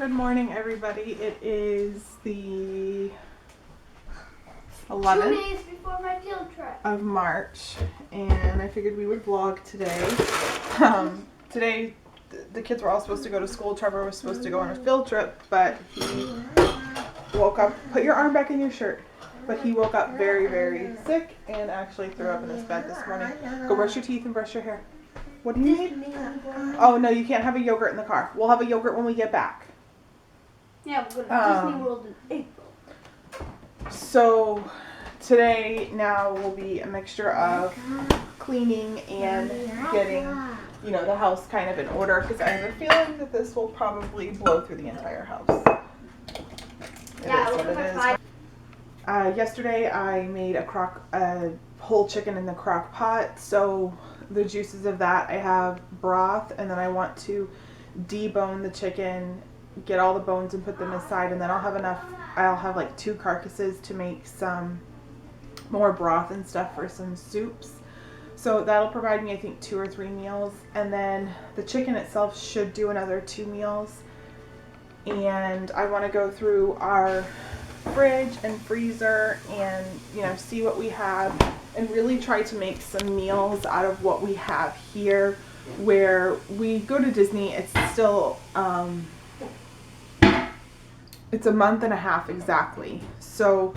Good morning, everybody. It is the 11th 2 days before my field trip of March, and I figured we would vlog today. Today, the kids were all supposed to go to school. Trevor was supposed to go on a field trip, but he woke up. Put your arm back in your shirt. But he woke up very, very sick and actually threw up in his bed this morning. Go brush your teeth and brush your hair. What do you need? Oh, no, you can't have a yogurt in the car. We'll have a yogurt when we get back. Yeah, we're going to Disney World in April. So today now will be a mixture of cleaning and getting, the house kind of in order, because I have a feeling that this will probably blow through the entire house. Yeah, it is what it is. Yesterday I made a whole chicken in the crock pot, so the juices of that, I have broth, and then I want to debone the chicken, get all the bones and put them aside, and then I'll have like 2 carcasses to make some more broth and stuff for some soups. So that'll provide me, I think, 2 or 3 meals, and then the chicken itself should do another 2 meals. And I want to go through our fridge and freezer and see what we have and really try to make some meals out of what we have here. Where we go to Disney, it's still it's a month and a half exactly, so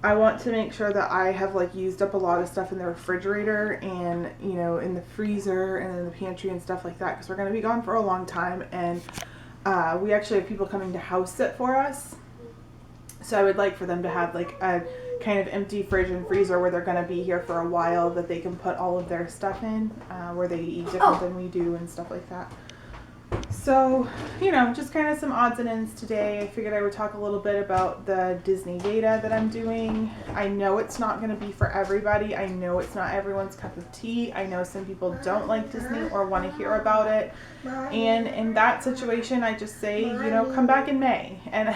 I want to make sure that I have used up a lot of stuff in the refrigerator and in the freezer and in the pantry and stuff like that, because we're going to be gone for a long time, and we actually have people coming to house sit for us. So I would like for them to have a kind of empty fridge and freezer where they're going to be here for a while, that they can put all of their stuff in, where they eat different than we do and stuff like that. So, just kind of some odds and ends today. I figured I would talk a little bit about the Disney Veda that I'm doing. I know it's not going to be for everybody. I know it's not everyone's cup of tea. I know some people don't like Disney or want to hear about it. And in that situation, I just say, come back in May. And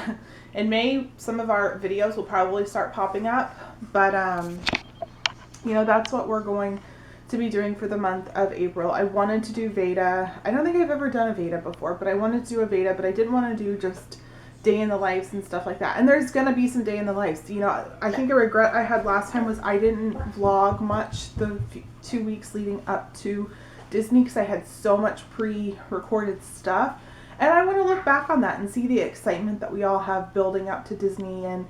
in May, some of our videos will probably start popping up. But, that's what we're going to be doing for the month of April. I wanted to do Veda. I don't think I've ever done a Veda before, but I wanted to do a Veda, but I didn't want to do just day in the lives and stuff like that. And there's going to be some day in the lives. I think a regret I had last time was I didn't vlog much the 2 weeks leading up to Disney, because I had so much pre-recorded stuff. And I want to look back on that and see the excitement that we all have building up to Disney, and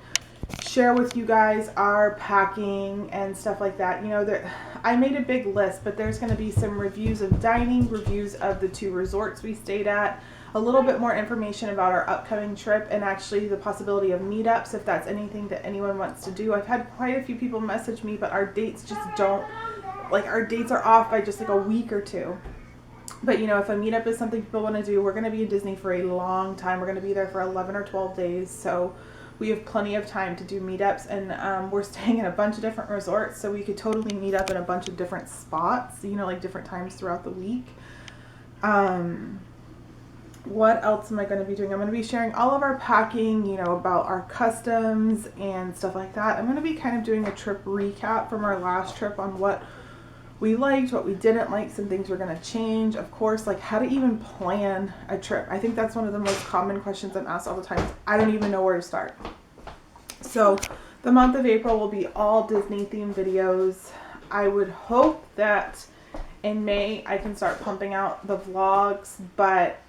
share with you guys our packing and stuff like that. I made a big list, but there's going to be some reviews of dining, reviews of the 2 resorts we stayed at, a little bit more information about our upcoming trip, and actually the possibility of meetups if that's anything that anyone wants to do. I've had quite a few people message me, but our dates just our dates are off by just a week or 2. But if a meetup is something people want to do, we're going to be in Disney for a long time. We're going to be there for 11 or 12 days, so we have plenty of time to do meetups, and we're staying in a bunch of different resorts, so we could totally meet up in a bunch of different spots, different times throughout the week. What else am I going to be doing? I'm going to be sharing all of our packing, about our customs and stuff like that. I'm going to be kind of doing a trip recap from our last trip on what we liked, what we didn't like, some things we're going to change. Of course, how to even plan a trip. I think that's one of the most common questions I'm asked all the time. I don't even know where to start. So the month of April will be all Disney themed videos. I would hope that in May I can start pumping out the vlogs, but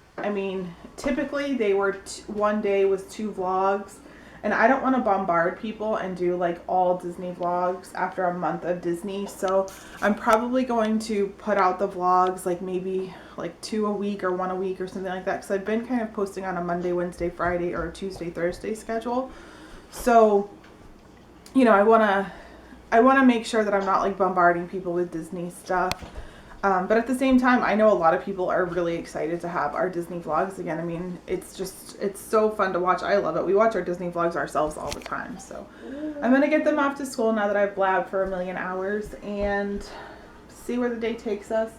typically they were one day was 2 vlogs. And I don't want to bombard people and do all Disney vlogs after a month of Disney. So I'm probably going to put out the vlogs maybe 2 a week or 1 a week or something like that. Because I've been kind of posting on a Monday, Wednesday, Friday, or a Tuesday, Thursday schedule. So, I want to make sure that I'm not bombarding people with Disney stuff. But at the same time, I know a lot of people are really excited to have our Disney vlogs again. It's so fun to watch. I love it. We watch our Disney vlogs ourselves all the time. So I'm going to get them off to school now that I've blabbed for 1,000,000 hours and see where the day takes us.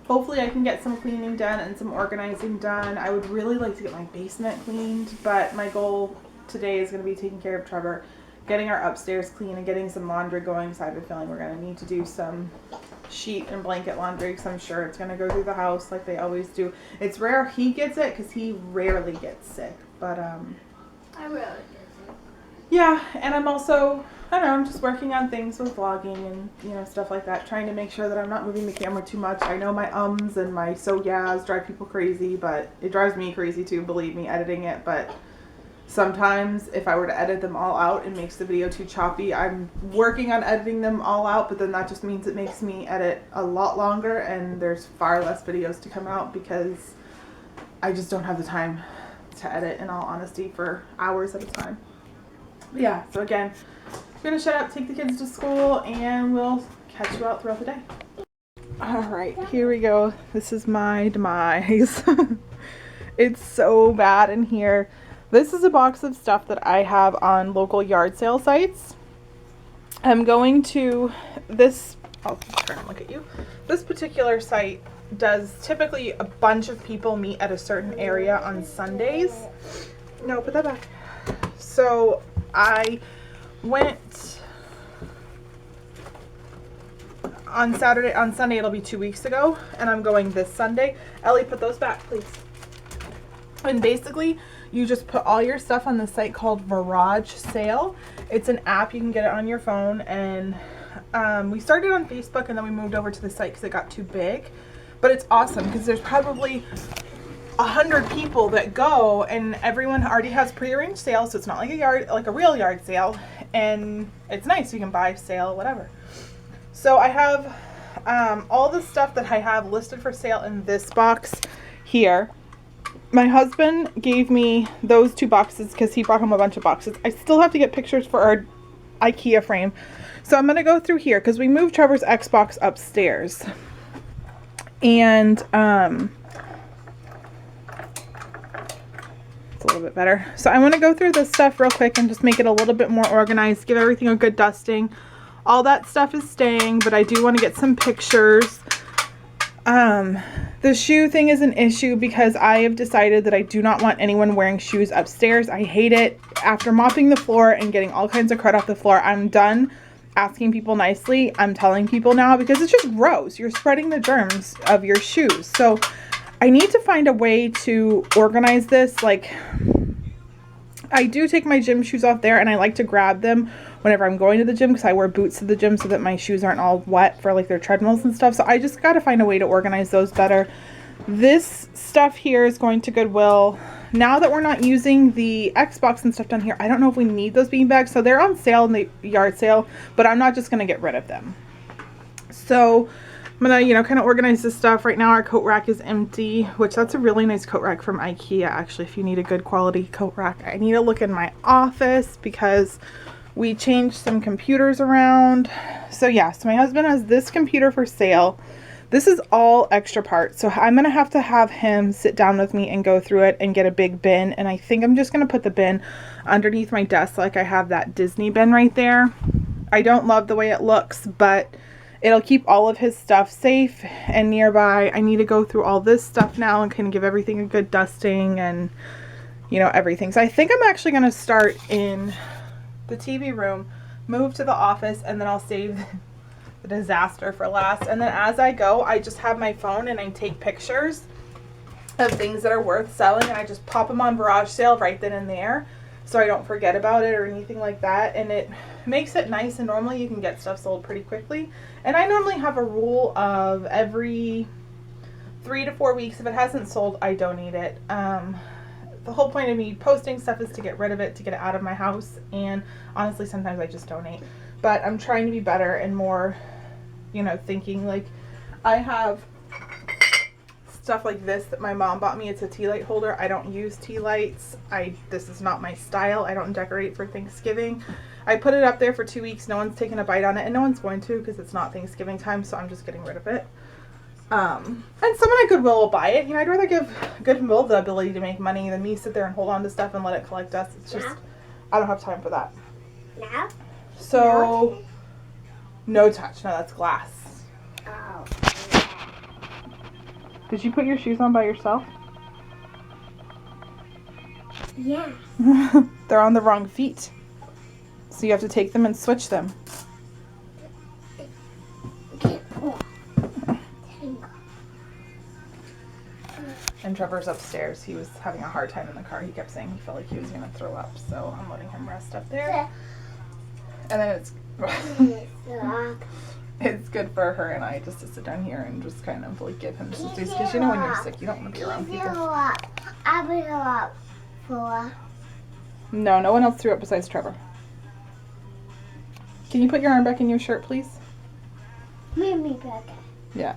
Hopefully I can get some cleaning done and some organizing done. I would really like to get my basement cleaned, but my goal today is going to be taking care of Trevor, getting our upstairs clean, and getting some laundry going, so I have a feeling we're going to need to do some sheet and blanket laundry because I'm sure it's going to go through the house like they always do. It's rare he gets it because he rarely gets sick. But, I rarely get sick. yeah, and I'm also, I don't know, I'm just working on things with vlogging and, you know, stuff like that. Trying to make sure that I'm not moving the camera too much. I know my ums and my so yeahs drive people crazy, but it drives me crazy too, believe me, editing it. But sometimes if I were to edit them all out, it makes the video too choppy. I'm working on editing them all out, but then that just means it makes me edit a lot longer and there's far less videos to come out because I just don't have the time to edit, in all honesty, for hours at a time. But yeah, so again, I'm gonna shut up, take the kids to school, and we'll catch you out throughout the day. All right, here we go. This is my demise. It's so bad in here. This is a box of stuff that I have on local yard sale sites. I'm going to this, I'll turn and look at you. This particular site does typically a bunch of people meet at a certain area on Sundays. No, put that back. So I went on Saturday, on Sunday it'll be 2 weeks ago, and I'm going this Sunday. Ellie, put those back, please. And basically, you just put all your stuff on this site called Garage Sale. It's an app, you can get it on your phone, and we started on Facebook and then we moved over to the site because it got too big. But it's awesome because there's probably 100 people that go, and everyone already has pre-arranged sales, so it's not like a real yard sale, and it's nice. You can buy, sale, whatever. So I have all the stuff that I have listed for sale in this box here. My husband gave me those 2 boxes because he brought home a bunch of boxes. I still have to get pictures for our IKEA frame. So I'm going to go through here because we moved Trevor's Xbox upstairs. And it's a little bit better. So I want to go through this stuff real quick and just make it a little bit more organized. Give everything a good dusting. All that stuff is staying, but I do want to get some pictures. The shoe thing is an issue because I have decided that I do not want anyone wearing shoes upstairs. I hate it. After mopping the floor and getting all kinds of crud off the floor, I'm done asking people nicely. I'm telling people now because it's just gross. You're spreading the germs of your shoes. So I need to find a way to organize this. Like, I do take my gym shoes off there and I like to grab them whenever I'm going to the gym because I wear boots to the gym so that my shoes aren't all wet for like their treadmills and stuff. So I just got to find a way to organize those better. This stuff here is going to Goodwill. Now that we're not using the Xbox and stuff down here, I don't know if we need those bean bags. So they're on sale in the yard sale, but I'm not just going to get rid of them. So I'm going to, you know, kind of organize this stuff. Right now our coat rack is empty, which that's a really nice coat rack from IKEA. Actually, if you need a good quality coat rack, I need to look in my office because we changed some computers around. So yeah, so my husband has this computer for sale. This is all extra parts. So I'm going to have him sit down with me and go through it and get a big bin. And I think I'm just going to put the bin underneath my desk like I have that Disney bin right there. I don't love the way it looks, but it'll keep all of his stuff safe and nearby. I need to go through all this stuff now and kind of give everything a good dusting and, you know, everything. So I think I'm actually going to start in the TV room, move to the office, and then I'll save the disaster for last. And then as I go, I just have my phone and I take pictures of things that are worth selling and I just pop them on Garage Sale right then and there so I don't forget about it or anything like that. And it makes it nice, and normally you can get stuff sold pretty quickly. And I normally have a rule of every 3 to 4 weeks, if it hasn't sold, I donate it. The whole point of me posting stuff is to get rid of it, to get it out of my house, and honestly sometimes I just donate. But I'm trying to be better and more, you know, thinking. Like, I have stuff like this that my mom bought me. It's a tea light holder. I don't use tea lights. This is not my style. I don't decorate for Thanksgiving. I put it up there for 2 weeks. No one's taken a bite on it, and no one's going to because it's not Thanksgiving time, so I'm just getting rid of it. And someone at Goodwill will buy it. You know, I'd rather give Goodwill the ability to make money than me sit there and hold on to stuff and let it collect dust. It's just, I don't have time for that. No? So, no touch. No, that's glass. Oh. Did you put your shoes on by yourself? Yes. They're on the wrong feet. So you have to take them and switch them. Trevor's upstairs. He was having a hard time in the car. He kept saying he felt like he was going to throw up. So I'm letting him rest up there. And then it's good for her and I just to sit down here and just kind of like give him some space. Because you know when you're sick, you don't want to be around people. I will go up for. No, no one else threw up besides Trevor. Can you put your arm back in your shirt, please? Me back. Yeah.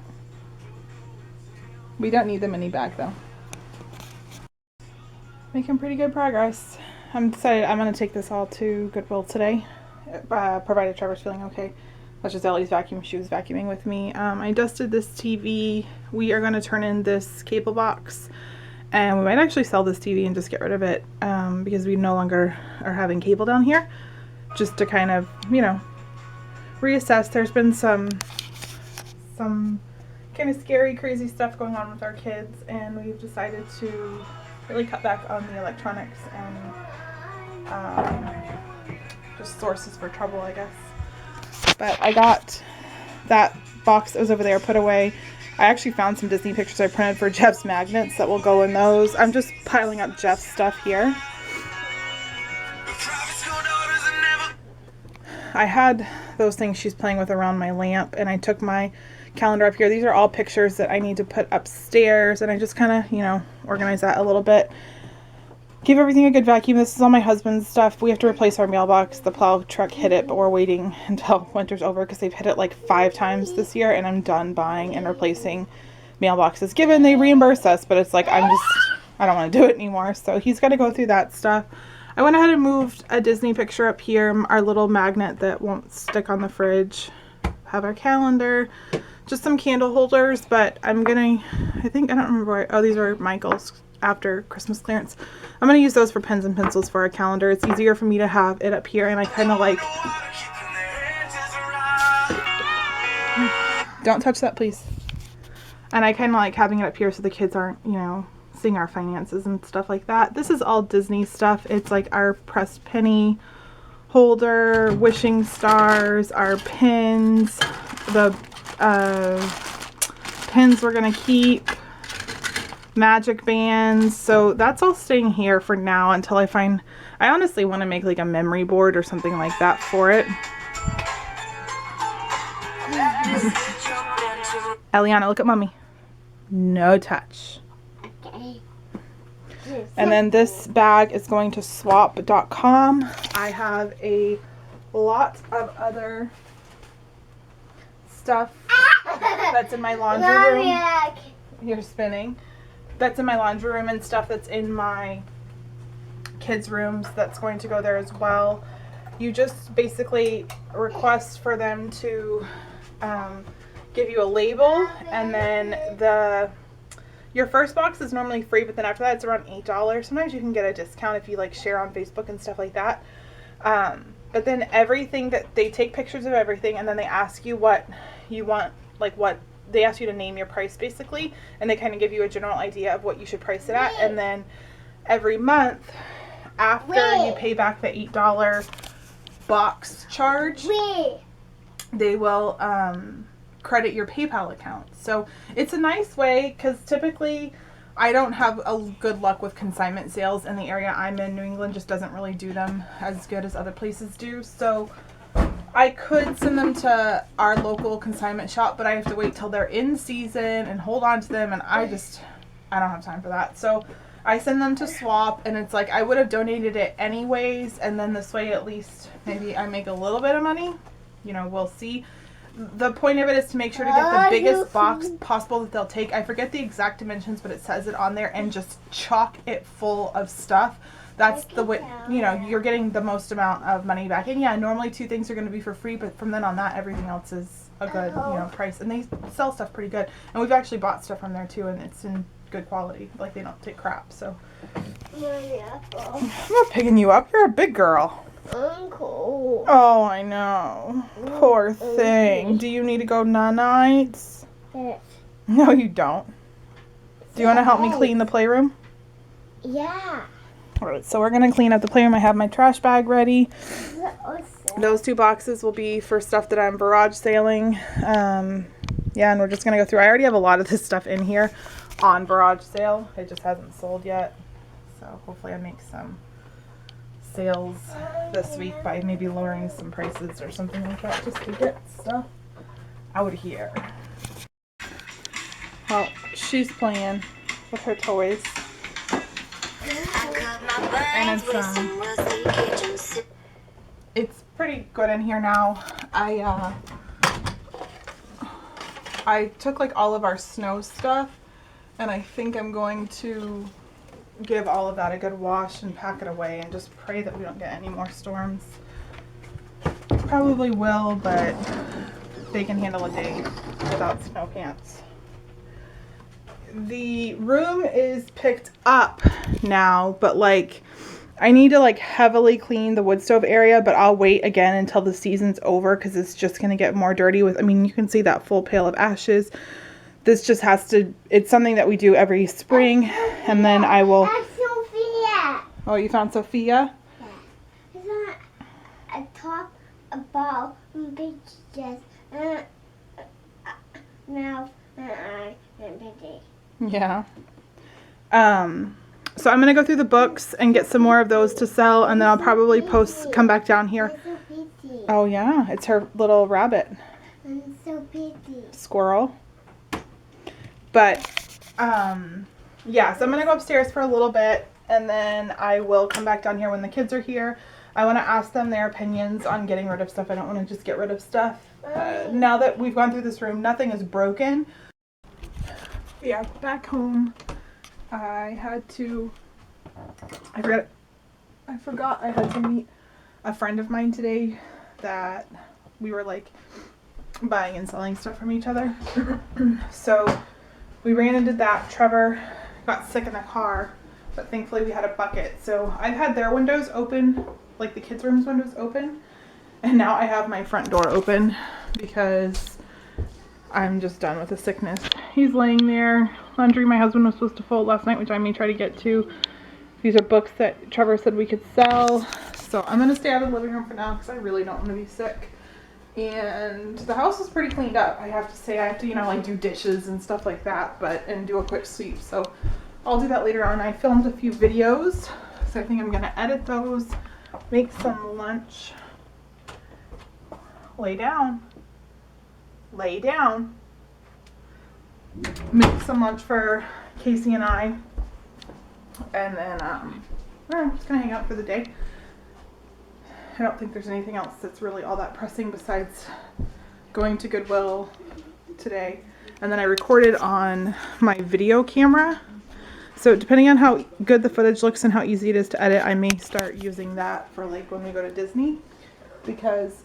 We don't need the mini bag, though. Making pretty good progress. I'm decided I'm going to take this all to Goodwill today, provided Trevor's feeling okay. That's just Ellie's vacuum. She was vacuuming with me. I dusted this TV. We are going to turn in this cable box. And we might actually sell this TV and just get rid of it because we no longer are having cable down here. Just to kind of, you know, reassess. There's been some kind of scary, crazy stuff going on with our kids, and we've decided to really cut back on the electronics and just sources for trouble, I guess. But I got that box that was over there put away. I actually found some Disney pictures I printed for Jeff's magnets that will go in those. I'm just piling up Jeff's stuff here. I had those things she's playing with around my lamp, and I took my calendar up here. These are all pictures that I need to put upstairs, and I just kind of, you know, organize that a little bit. Give everything a good vacuum. This is all my husband's stuff. We have to replace our mailbox. The plow truck hit it, but we're waiting until winter's over because they've hit it like 5 times this year, and I'm done buying and replacing mailboxes. Given they reimburse us, but it's like I don't want to do it anymore. So he's got to go through that stuff. I went ahead and moved a Disney picture up here, our little magnet that won't stick on the fridge. Have our calendar, just some candle holders, but I don't remember where, oh, these are Michael's after Christmas clearance. I'm going to use those for pens and pencils for our calendar. It's easier for me to have it up here, and I kind of like, don't touch that, please. And I kind of like having it up here so the kids aren't, you know, seeing our finances and stuff like that. This is all Disney stuff. It's like our pressed penny holder, wishing stars, our pins, the pins we're gonna keep, magic bands. So that's all staying here for now until I honestly want to make like a memory board or something like that for it. Eliana, look at mommy. No touch. And then this bag is going to swap.com. I have a lot of other stuff that's in my laundry room. You're spinning. That's in my laundry room and stuff that's in my kids' rooms that's going to go there as well. You just basically request for them to give you a label, and then your first box is normally free, but then after that it's around $8. Sometimes you can get a discount if you like share on Facebook and stuff like that. But then everything that they take pictures of everything, and then they ask you what you want, like what they ask you to name your price basically, and they kind of give you a general idea of what you should price it at. And then every month after you pay back the $8 box charge, they will credit your PayPal account. So it's a nice way, because typically I don't have a good luck with consignment sales in the area I'm in. New England just doesn't really do them as good as other places do. So I could send them to our local consignment shop, but I have to wait till they're in season and hold on to them, and I don't have time for that. So I send them to Swap, and it's like I would have donated it anyways, and then this way at least maybe I make a little bit of money. You know, we'll see. The point of it is to make sure to get the biggest box possible that they'll take. I forget the exact dimensions, but it says it on there, and just chock it full of stuff. That's the way, you know, you're getting the most amount of money back. And yeah, normally 2 things are going to be for free, but from then on that, everything else is a good, you know, price. And they sell stuff pretty good. And we've actually bought stuff from there too, and it's in good quality. Like, they don't take crap, so. I'm not picking you up. You're a big girl. I'm cold. Oh, I know. Poor thing. Do you need to go nights? No, you don't. Do you want to help me clean the playroom? Yeah. Alright, so we're going to clean up the playroom. I have my trash bag ready. Those 2 boxes will be for stuff that I'm garage sailing. Yeah, and we're just going to go through. I already have a lot of this stuff in here on garage sale. It just hasn't sold yet. So hopefully I make some sales this week by maybe lowering some prices or something like that just to get stuff out of here. Well, she's playing with her toys. And it's pretty good in here now. I took like all of our snow stuff, and I think I'm going to give all of that a good wash and pack it away and just pray that we don't get any more storms. Probably will, but they can handle a day without snow pants. The room is picked up now, but like I need to like heavily clean the wood stove area, but I'll wait again until the season's over because it's just going to get more dirty with, I mean, you can see that full pail of ashes. This just has to, it's something that we do every spring, and then I will. Sophia. Oh, you found Sophia? Yeah. It's not a talk about pictures, mouth, and eye, and baby. Yeah. So I'm gonna go through the books and get some more of those to sell, and then I'll probably come back down here. It's so pretty. Oh yeah, it's her little rabbit. It's so pretty. Squirrel. But yeah, so I'm gonna go upstairs for a little bit, and then I will come back down here when the kids are here. I want to ask them their opinions on getting rid of stuff. I don't want to just get rid of stuff. Now that we've gone through this room, nothing is broken. Yeah, back home, I forgot I had to meet a friend of mine today that we were like buying and selling stuff from each other. So we ran and did that. Trevor got sick in the car, but thankfully we had a bucket. So I've had their windows open, like the kids' rooms windows open, and now I have my front door open because I'm just done with the sickness. He's laying there. Laundry my husband was supposed to fold last night, which I may try to get to. These are books that Trevor said we could sell. So I'm going to stay out of the living room for now because I really don't want to be sick. And the house is pretty cleaned up. I have to say, I have to, like do dishes and stuff like that, and do a quick sweep. So I'll do that later on. I filmed a few videos, so I think I'm going to edit those, make some lunch. Lay down. Lay down. Make some lunch for Casey and I. And then I'm just going to hang out for the day. I don't think there's anything else that's really all that pressing besides going to Goodwill today. And then I recorded on my video camera. So depending on how good the footage looks and how easy it is to edit, I may start using that for like when we go to Disney. Because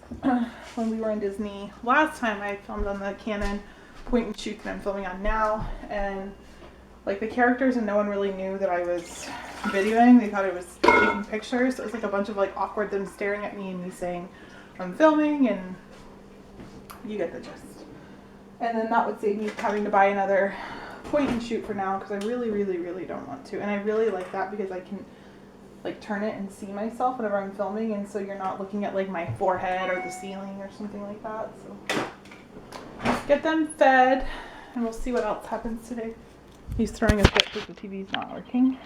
when we were in Disney last time, I filmed on the Canon point and shoot that I'm filming on now. And like the characters and no one really knew that I was videoing. They thought I was taking pictures. So it was like a bunch of like awkward them staring at me and me saying I'm filming, and you get the gist. And then that would save me having to buy another point and shoot for now because I really, really, really don't want to. And I really like that because I can like turn it and see myself whenever I'm filming, and so you're not looking at like my forehead or the ceiling or something like that. So get them fed and we'll see what else happens today. He's throwing a fit because the TV's not working.